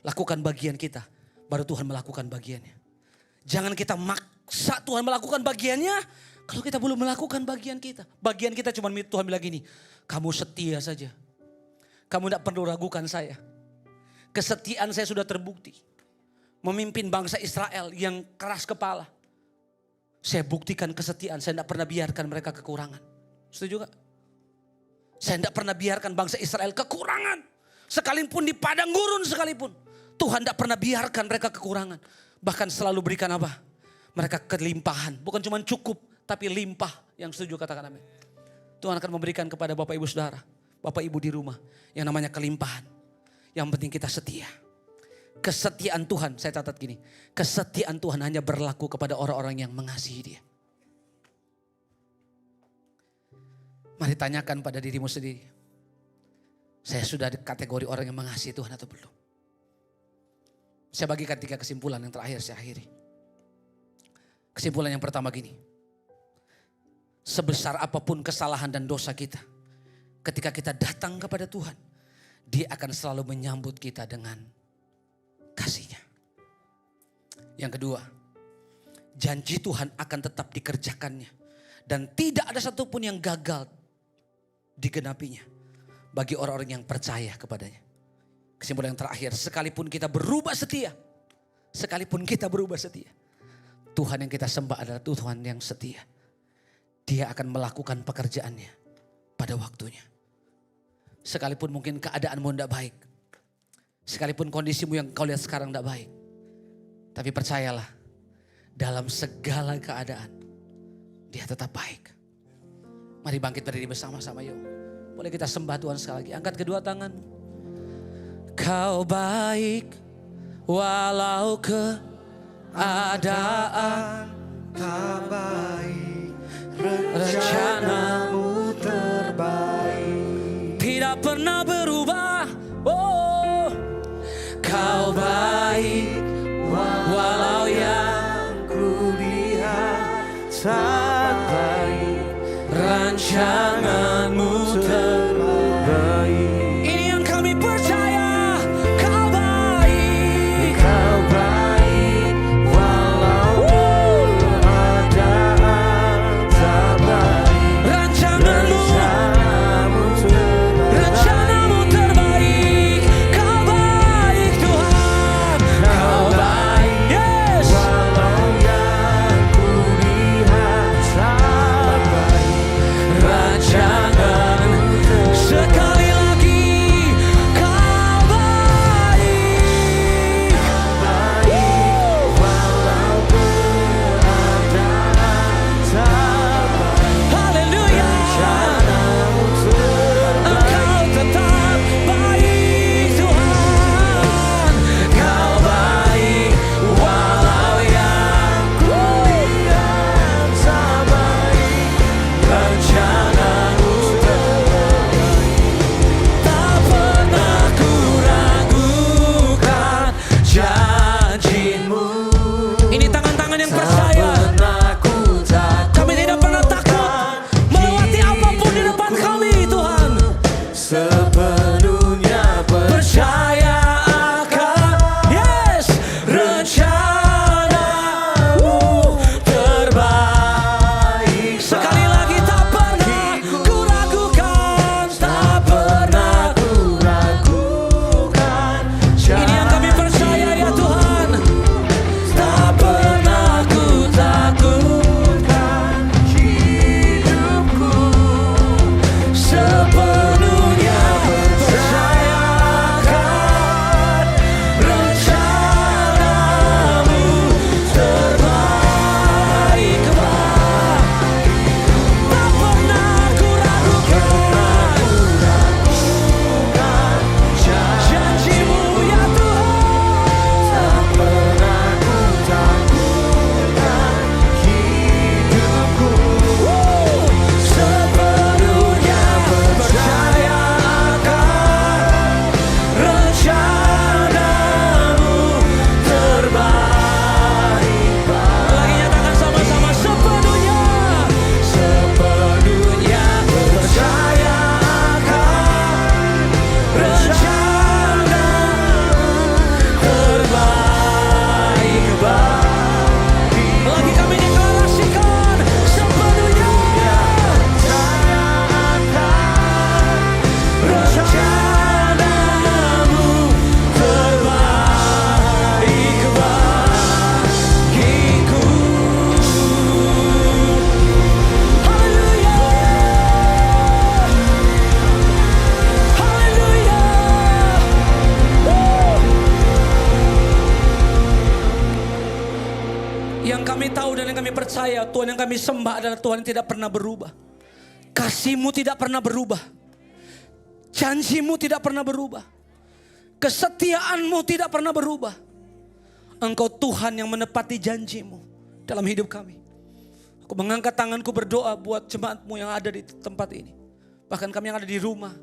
Lakukan bagian kita. Baru Tuhan melakukan bagiannya. Jangan kita maksa Tuhan melakukan bagiannya. Kalau kita belum melakukan bagian kita. Bagian kita cuma Tuhan bilang gini. Kamu setia saja. Kamu tidak perlu ragukan saya. Kesetiaan saya sudah terbukti. Memimpin bangsa Israel yang keras kepala. Saya buktikan kesetiaan. Saya tidak pernah biarkan mereka kekurangan. Setuju gak? Saya tidak pernah biarkan bangsa Israel kekurangan. Sekalipun di padang gurun sekalipun. Tuhan tidak pernah biarkan mereka kekurangan. Bahkan selalu berikan apa? Mereka kelimpahan. Bukan cuma cukup. Tapi limpah. Yang setuju katakan amin. Tuhan akan memberikan kepada Bapak Ibu Saudara. Bapak Ibu di rumah. Yang namanya kelimpahan. Yang penting kita setia. Kesetiaan Tuhan, saya catat gini. Kesetiaan Tuhan hanya berlaku kepada orang-orang yang mengasihi dia. Mari tanyakan pada dirimu sendiri. Saya sudah di kategori orang yang mengasihi Tuhan atau belum? Saya bagikan 3 kesimpulan yang terakhir saya akhiri. Kesimpulan yang pertama gini. Sebesar apapun kesalahan dan dosa kita. Ketika kita datang kepada Tuhan. Dia akan selalu menyambut kita dengan kasih-Nya. Yang kedua. Janji Tuhan akan tetap dikerjakannya. Dan tidak ada satupun yang gagal digenapinya. Bagi orang-orang yang percaya kepadanya. Kesimpulan yang terakhir. Sekalipun kita berubah setia. Sekalipun kita berubah setia. Tuhan yang kita sembah adalah Tuhan yang setia. Dia akan melakukan pekerjaannya pada waktunya. Sekalipun mungkin keadaanmu tidak baik. Sekalipun kondisimu yang kau lihat sekarang tidak baik. Tapi percayalah. Dalam segala keadaan. Dia tetap baik. Mari bangkit berdiri bersama-sama yuk. Boleh kita sembah Tuhan sekali lagi. Angkat kedua tanganmu. Kau baik. Walau keadaan tak baik, rencanamu terbaik. tidak pernah berubah. Oh, kau baik. Walau yang Ku lihat tak baik, rancanganmu terbaik. ini yang kami percaya. Kau baik. Kau baik, walau keadaan tak baik, Rancanganmu rencanamu terbaik. Kau baik Tuhan. Kau baik. Yes. Walau yang ku lihat tak baik, Yang kami tahu dan yang kami percaya, Tuhan yang kami sembah adalah Tuhan yang tidak pernah berubah. Kasih-Mu tidak pernah berubah. Janji-Mu tidak pernah berubah. Kesetiaan-Mu tidak pernah berubah. Engkau Tuhan yang menepati janji-Mu dalam hidup kami. Aku mengangkat tanganku berdoa buat jemaat-Mu yang ada di tempat ini. Bahkan kami yang ada di rumah.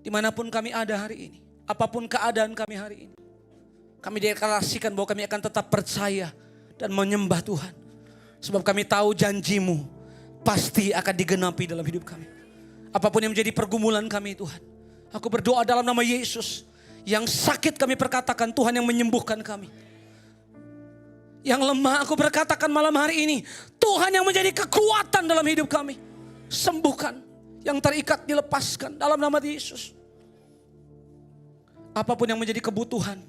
Dimanapun kami ada hari ini. Apapun keadaan kami hari ini. Kami deklarasikan bahwa kami akan tetap percaya dan menyembah Tuhan. Sebab kami tahu janji-Mu pasti akan digenapi dalam hidup kami. Apapun yang menjadi pergumulan kami Tuhan. Aku berdoa dalam nama Yesus. Yang sakit kami perkatakan Tuhan yang menyembuhkan kami. Yang lemah aku berkatakan malam hari ini. Tuhan yang menjadi kekuatan dalam hidup kami. Sembuhkan. Yang terikat dilepaskan dalam nama Yesus. Apapun yang menjadi kebutuhan.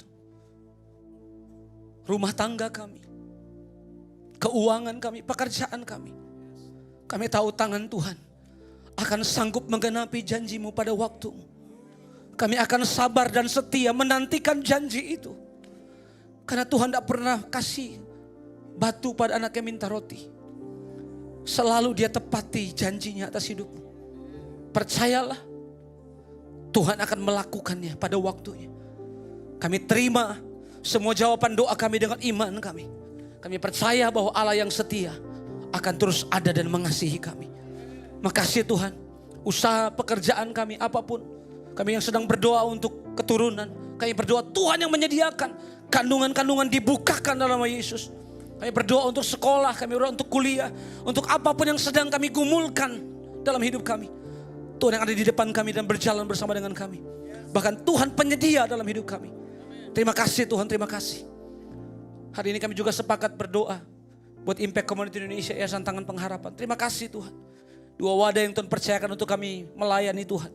Rumah tangga kami. Keuangan kami, pekerjaan kami. Kami tahu tangan Tuhan akan sanggup menggenapi janji-Mu pada waktu-Mu. Kami akan sabar dan setia menantikan janji itu. Karena Tuhan tidak pernah kasih batu pada anak yang minta roti. Selalu Dia tepati janjinya atas hidupmu. Percayalah, Tuhan akan melakukannya pada waktunya. Kami terima semua jawaban doa kami dengan iman kami. Kami percaya bahwa Allah yang setia akan terus ada dan mengasihi kami. Makasih Tuhan, usaha pekerjaan kami apapun. Kami yang sedang berdoa untuk keturunan. Kami berdoa Tuhan yang menyediakan. Kandungan-kandungan dibukakan dalam nama Yesus. Kami berdoa untuk sekolah, kami berdoa untuk kuliah. Untuk apapun yang sedang kami gumulkan dalam hidup kami. Tuhan yang ada di depan kami dan berjalan bersama dengan kami. Bahkan Tuhan penyedia dalam hidup kami. Terima kasih Tuhan, terima kasih. Hari ini kami juga sepakat berdoa buat Impact Community Indonesia, Yayasan Tangan Pengharapan. Terima kasih Tuhan. Dua wadah yang Tuhan percayakan untuk kami melayani Tuhan.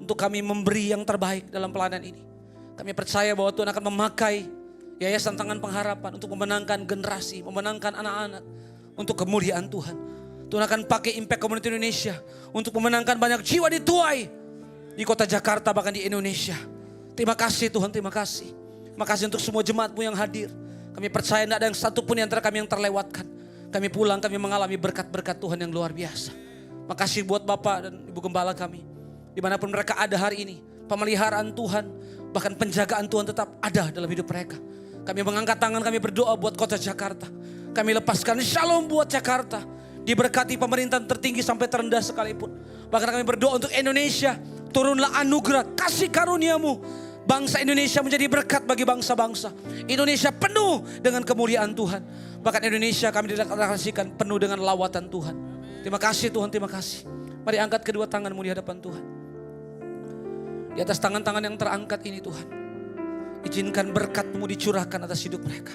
Untuk kami memberi yang terbaik dalam pelayanan ini. Kami percaya bahwa Tuhan akan memakai Yayasan Tangan Pengharapan untuk memenangkan generasi, memenangkan anak-anak untuk kemuliaan Tuhan. Tuhan akan pakai Impact Community Indonesia untuk memenangkan banyak jiwa dituai di kota Jakarta bahkan di Indonesia. Terima kasih Tuhan, terima kasih. Terima kasih untuk semua jemaat-Mu yang hadir. Kami percaya tidak ada yang satupun di antara kami yang terlewatkan. Kami pulang, kami mengalami berkat-berkat Tuhan yang luar biasa. Makasih buat Bapak dan Ibu Gembala kami. Dimanapun mereka ada hari ini. Pemeliharaan Tuhan, bahkan penjagaan Tuhan tetap ada dalam hidup mereka. Kami mengangkat tangan, kami berdoa buat kota Jakarta. Kami lepaskan shalom buat Jakarta. Diberkati pemerintahan tertinggi sampai terendah sekalipun. Bahkan kami berdoa untuk Indonesia. Turunlah anugerah, kasih karunia-Mu. Bangsa Indonesia menjadi berkat bagi bangsa-bangsa. Indonesia penuh dengan kemuliaan Tuhan. Bahkan Indonesia kami dideklarasikan penuh dengan lawatan Tuhan. Terima kasih Tuhan, terima kasih. Mari angkat kedua tanganmu di hadapan Tuhan. Di atas tangan-tangan yang terangkat ini Tuhan. Izinkan berkat-Mu dicurahkan atas hidup mereka.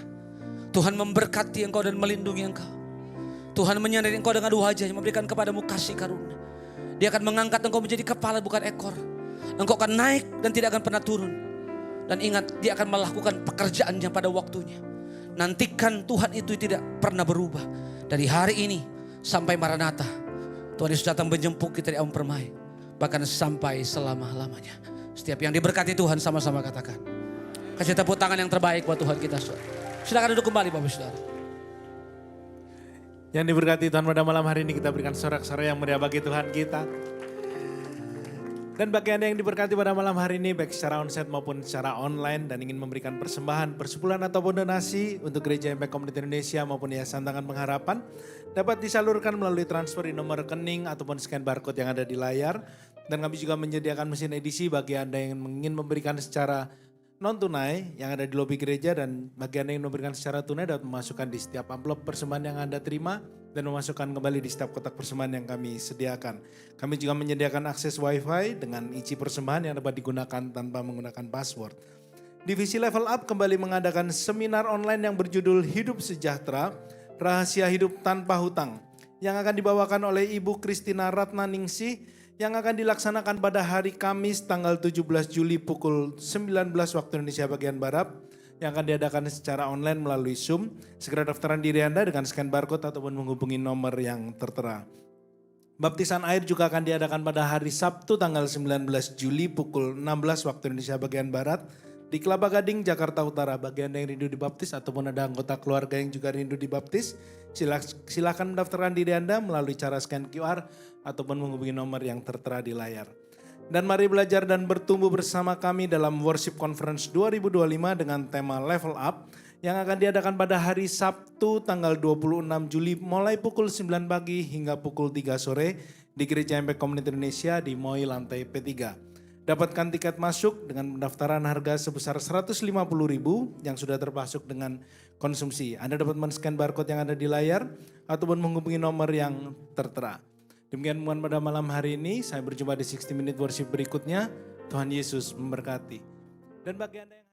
Tuhan memberkati engkau dan melindungi engkau. Tuhan menyadari engkau dengan wajahnya, memberikan kepadamu kasih karunia. Dia akan mengangkat engkau menjadi kepala bukan ekor. Engkau akan naik dan tidak akan pernah turun. Dan ingat, Dia akan melakukan pekerjaannya pada waktunya. Nantikan Tuhan itu tidak pernah berubah. Dari hari ini sampai Maranatha. Tuhan Yesus datang menjemput kita di aum permai. Bahkan sampai selama-lamanya. Setiap yang diberkati Tuhan sama-sama katakan. Kasih tepuk tangan yang terbaik buat Tuhan kita. Silakan duduk kembali Bapak Saudara. Yang diberkati Tuhan pada malam hari ini kita berikan sorak-sorai yang meriah bagi Tuhan kita. Dan bagi Anda yang diberkati pada malam hari ini baik secara onsite maupun secara online dan ingin memberikan persembahan, persepuluhan ataupun donasi untuk Gereja Impact Community Indonesia maupun Yayasan Tangan Pengharapan dapat disalurkan melalui transfer di nomor rekening ataupun scan barcode yang ada di layar. Dan kami juga menyediakan mesin edisi bagi Anda yang ingin memberikan secara non tunai yang ada di lobi gereja, dan bagi Anda yang memberikan secara tunai dapat memasukkan di setiap amplop persembahan yang Anda terima dan memasukkan kembali di setiap kotak persembahan yang kami sediakan. Kami juga menyediakan akses wifi dengan isi persembahan yang dapat digunakan tanpa menggunakan password. Divisi Level Up kembali mengadakan seminar online yang berjudul Hidup Sejahtera, Rahasia Hidup Tanpa Hutang, yang akan dibawakan oleh Ibu Christina Ratnaningsih, yang akan dilaksanakan pada hari Kamis tanggal 17 Juli pukul 19 waktu Indonesia bagian Barat, yang akan diadakan secara online melalui Zoom. Segera daftaran diri Anda dengan scan barcode ataupun menghubungi nomor yang tertera. Baptisan air juga akan diadakan pada hari Sabtu tanggal 19 Juli pukul 16 waktu Indonesia bagian Barat, Di Kelapa Gading, Jakarta Utara, bagi Anda yang rindu dibaptis ataupun ada anggota keluarga yang juga rindu dibaptis, silakan mendaftarkan diri Anda melalui cara scan QR ataupun menghubungi nomor yang tertera di layar. Dan mari belajar dan bertumbuh bersama kami dalam Worship Conference 2025 dengan tema Level Up yang akan diadakan pada hari Sabtu tanggal 26 Juli mulai pukul 9 pagi hingga pukul 3 sore di Gereja Impact Community Indonesia di MOI lantai P3. Dapatkan tiket masuk dengan pendaftaran harga sebesar 150.000 yang sudah termasuk dengan konsumsi. Anda dapat men-scan barcode yang ada di layar ataupun menghubungi nomor yang tertera. Demikian pengumuman pada malam hari ini, saya berjumpa di 60 Minute Worship berikutnya. Tuhan Yesus memberkati. Dan bagi Anda yang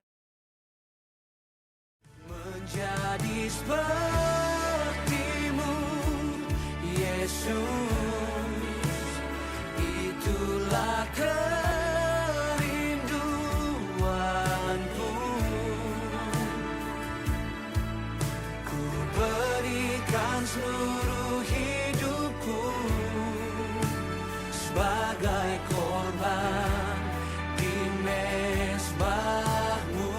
menjadi sepertimu, Yesus, itulah kerinduanku. Ku berikan seluruh hidupku sebagai korban di mezbahmu,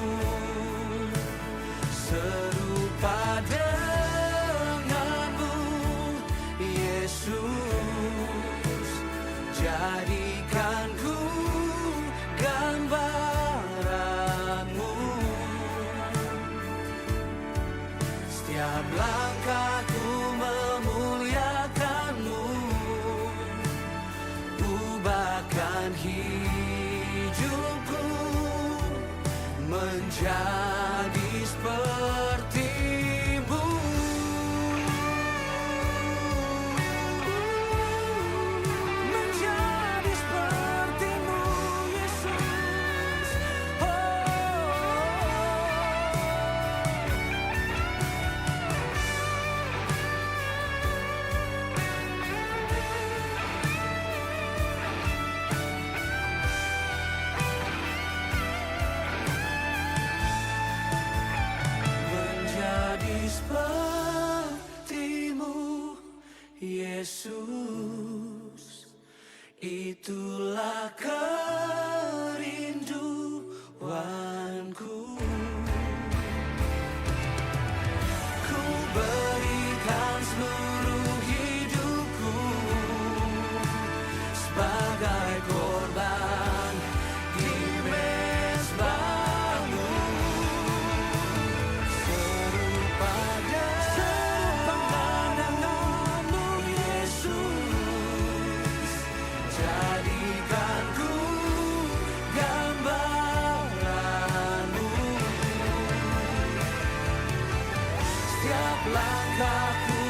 serupa denganmu, Yesus, jadikan ku gambaranmu. Setiap langkahku memuliakanmu, ubahkan hidupku menjadi seperti-Mu. Menjadi seperti-Mu, Yesus. Menjadi seperti-Mu, Yesus, itulah kerinduanku. Ku berikan seluruh hidupku sebagai korban di mezbahmu, serupa denganmu, Yesus, jadikan ku gambaranmu. Setiap langkahku